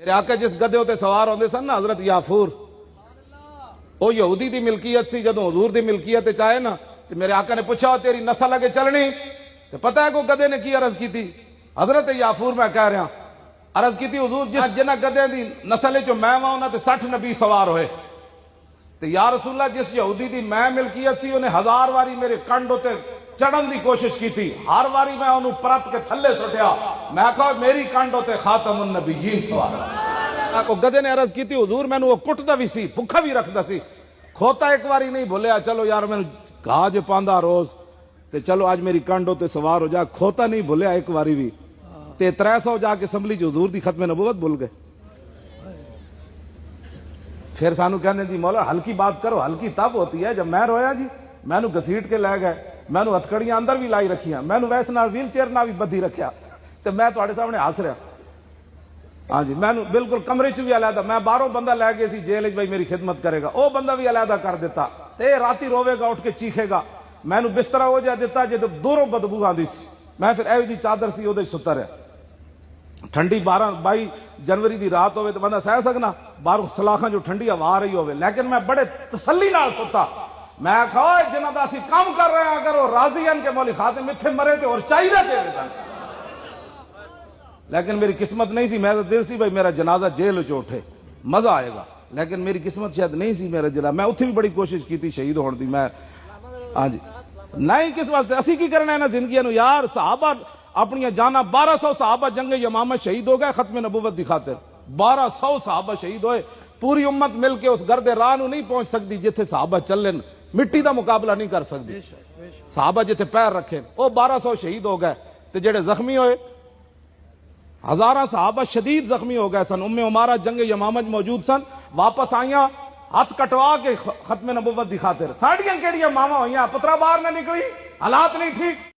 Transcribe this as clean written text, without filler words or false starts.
میرے آقا جس گدے ہوتے سوار ہوندے سن نا حضرت یافور او یہودی دی ملکیت سی، جدوں حضور دی ملکیت چاہے نا تو میرے آقا نے پوچھا تیری نسل اگے چلنی؟ تو پتہ ہے کو گدے نے کی عرض کی تھی؟ حضرت یافور میں کہہ رہا عرض کی تھی حضور جس جنہ گدے دی نسل جو میں وہاں انہاں تے 60 نبی سوار ہوئے تو یا رسول اللہ جس یہودی دی میں ملکیت سی انہیں 1000 واری میرے کنڈ ہوتے چڑھن دی کوشش کی تھی، ہر واری میں انہوں پرت کے تھلے سٹیا، میں کہا میری کنڈ ہوتے خاتم النبیین سوار کو گدے نے عرض کی تھی حضور میں نے وہ کٹدا بھی سی بھکھا بھی رکھدا سی، کھوتا ایک واری نہیں بھولیا چلو یار میں کہا جو پاندہ روز تے چلو آج میری کنڈ ہوتے سوار ہو جا، کھوتا نہیں بھولیا ایک واری بھی تے 300 جا کے اسمبلی جو حضور دی ختم نبوت بھول گئے۔ پھر سانو کہنے جی مولا ہلکی بات کرو، ہلکی تب ہوتی ہے جب میں رویا جی میں نو گسیٹ کے لے گئے، میں نو ہتھکڑیاں اندر بھی لائی رکھیاں، میں نو ویسے نال ویل چیئر نہ بھی بدھی رکھیا تے میں تواڈے سامنے ہس رہا ہاں جی، میں نو بالکل کمرے چ بھی علیحدہ، میں باہروں بندہ لے گئے سی جیل بھائی میری خدمت کرے گا، او بندہ بھی علیحدہ کر دیتا تے راتی روے گا اٹھ کے چیخے گا، میں نو بستر ہو جا دیتا جے دوروں بدبو آندی سی، میں پھر ایو جی چادر سی اودے ستا رہا۔ ٹھنڈی 22 جنوری دی رات ہوئے تو بندہ سہ سکنا باہروں سلاخاں جو ٹھنڈی ہوا آ رہی ہوئے، لیکن میں بڑے تسلی نال ستا، میں کہا جنہاں دا اسی کام کر رہے ہیں اگر وہ راضی ہیں کہ مولی خاتم اتھے مرے تے اور چاہیے کہ لیکن میری قسمت نہیں سی، میرا دل سی بھائی میرا جنازہ جیل وچ اٹھے مزہ آئے گا، لیکن میری قسمت شاید نہیں سی میرا جلا، میں اتھے بھی بڑی کوشش کی تھی شہید ہون دی، میں ہاں جی نہیں کس واسطے اسی کی کرنا ہے نا زندگی نو یار، صحابہ اپنی جانا 1200 صحابہ جنگ یمامہ شہید ہو گئے ختم نبوت دی خاطر، 1200 صحابہ شہید ہوئے، پوری امت مل کے اس گرد راہ نو نہیں پہنچ سکتی جتھے صحابہ چلن، مٹی دا مقابلہ نہیں کر سکتی، صحابہ جتھے پیر رکھے وہ 1200 شہید ہو گئے، تے جڑے زخمی ہوئے ہزاراں صحابہ شدید زخمی ہو گئے سن، ام عمارہ جنگ یمامہ موجود سن، واپس آئیاں ہاتھ کٹوا کے ختم نبوت دی خاطر، ساڑیاں کیڑیاں ماواں ہوئیاں پترا باہر نہ نکلی، حالات نہیں ٹھیک۔